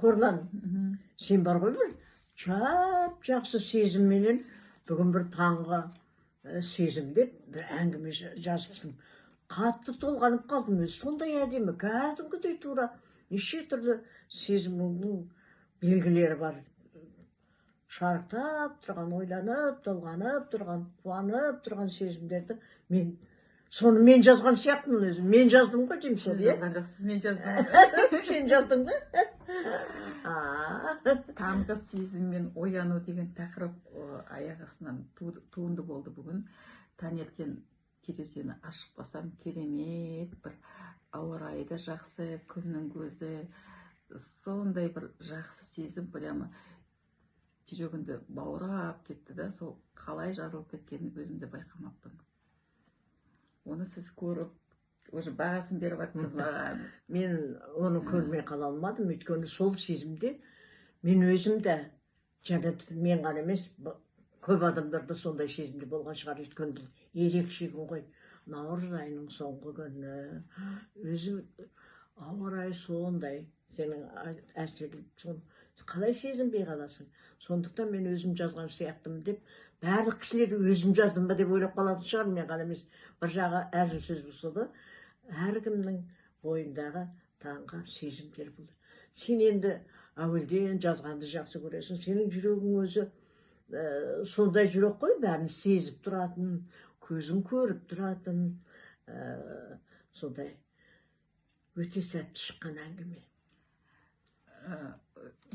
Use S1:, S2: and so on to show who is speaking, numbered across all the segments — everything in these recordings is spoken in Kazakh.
S1: Қорлан, сен бар ғой бір жақсы сезімменен бүгін бір таңғы сезімдеп бір әңгіме жазыпсың. Қатты толғанып қалдым өзі. Сондай әдемі, кәдімгідей тура неше түрлі сезімнің белгілері бар. Шарықтап тұрған, ойланып, толғанып тұрған, қуанып тұрған сезімдерді соны мен жазған сияқтымын өзім. Мен жаздым ғой деймін соны.
S2: Сіз жазған жоқсыз, мен жаздым.
S1: Сен жаздың ба?
S2: Таңғы сезім мен ояну деген тақырып аяқ астынан туынды болды бүгін. Таңертең терезені ашып қалсам, керемет бір ауа райы да жақсы, күннің көзі, сондай бір жақсы сезім прямо жүрегімді баурап кетті да, сол қалай жазылып кеткенін өзімді байқамаппын. Оны сіз көріп, уже бағасын беріп жатсыз маған.
S1: Мен оны көрмей қала алмадым, өйткені сол сезімде мен өзім де, және мен ғана емес, көп адамдарда сондай сезімде болған шығар, өйткені бұл ерекше күн ғой. Наурыз айының соңғы күні, өзі ауа райы сондай, сенің әсіреліп, қалай сезінбей қаласың. Сондықтан мен өзім жазған сияқтымын деп, барлық кісілер өзім жаздым ба деп ойлап қалатын шығар, мен ғана емес. Бір жағы әзіл сөз болса да, әркімнің бойындағы таңғы сезімдер болды. Сен енді әуелден жазғанды жақсы көресің. Сенің жүрегің өзі сондай жүрек қой, бәрін сезіп тұратын, көзің көріп тұратын, сондай өте сәтті шыққан әңгіме.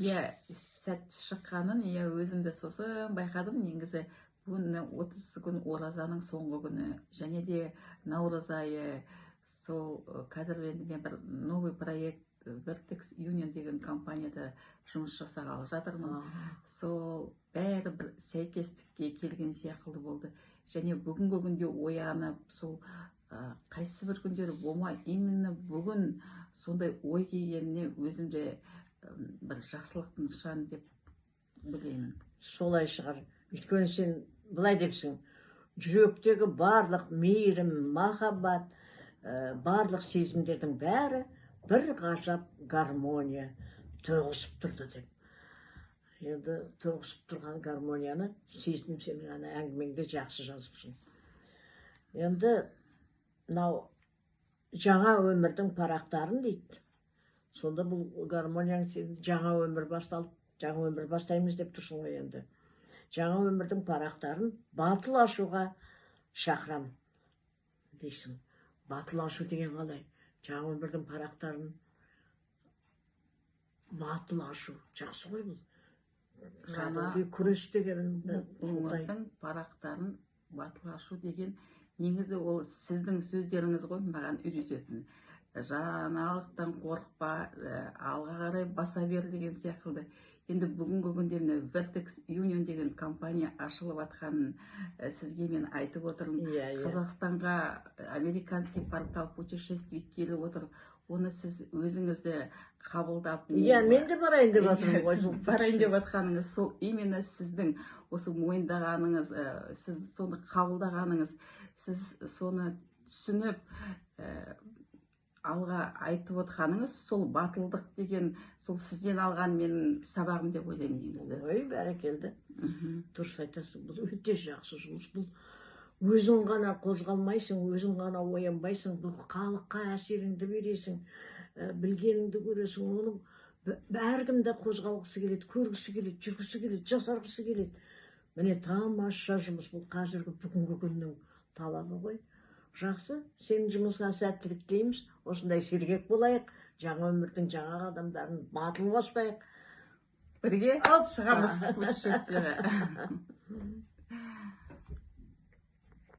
S2: Иә, сәтті шыққанын, өзімді сосын байқадым. Негізі бүгін 30 күн оразаның соңғы күні, және де наурыз айы. Сол қазір енді мен бір новый проект Vertex Union деген компанияда жұмыс жасағалы жатырмын. Сол бәрі бір сәйкестікке келген сияқты болды. Және бүгінгі күнде оянып, сол қайсы бір күндері болмай, именно бүгін сондай ой келгеніне өзімде бір жақсылықтың нышаны деп білемін.
S1: Солай шығар. Өйткені сен былай депсің, жүректегі барлық мейірім, махаббат, барлық сезімдердің бәрі бір ғажап гармония тоғысып тұрды деп. Енді тоғысып тұрған гармонияны сездім, сенің әңгімеңде жақсы жазыпсың. Енді мынау жаңа өмірдің парақтарын дейді. Сонда бұл гармонияң жаңа өмір басталып, жаңа өмір бастаймыз деп тұрсың ғой енді. Жаңа өмірдің парақтарын батыл ашуға шақырам дейсің. Батыл ашу деген қалай? Жаңа өмірдің парақтарын батыл ашу. Жақсы ғой бұл.
S2: Жаңа
S1: күрес деген
S2: өмірдің парақтарын батыл ашу деген негізі ол сіздің сөздеріңіз ғой маған үйрететін. Жаңалықтан қорықпа, алға қарай баса бер деген сияқты. Енді бүгінгі күнде Vertex Union деген компания ашылып жатқанын сізге мен айтып отырмын. Қазақстанға американский портал путешествий келіп отыр. Оны сіз өзіңізді қабылдап...
S1: Мен де барайын деп жатырмын ғой.
S2: Сіз барайын деп жатқаныңыз, сол именно сіздің осы мойындағаныңыз, сіз соны қабылдағаныңыз, сіз соны түсініп, алға айтып отқаныңыз, сол батылдық деген, сол сізден алған менің сабағым деп ойлаймын негізі.
S1: Ой, бәрекелді. Дұрыс айтасың, бұл өте жақсы жұмыс. Бұл өзің ғана қозғалмайсың, өзің ғана оянбайсың, бұл халыққа әсеріңді бересің, білгеніңді көресің, оның әркімді қозғалғысы келеді, көргісі келеді, жүргісі келеді, жасарғысы келеді. Міне тамаша жұмыс, бұл қазіргі бүгінгі күннің талабы ғой. Жақсы, сенің жұмысқа сәттілік тілейміз. Осындай сергек болайық, жаңа өмірдің жаңа адамдарын батыл бастайық.
S2: Бірге шығамыз путешествиеге.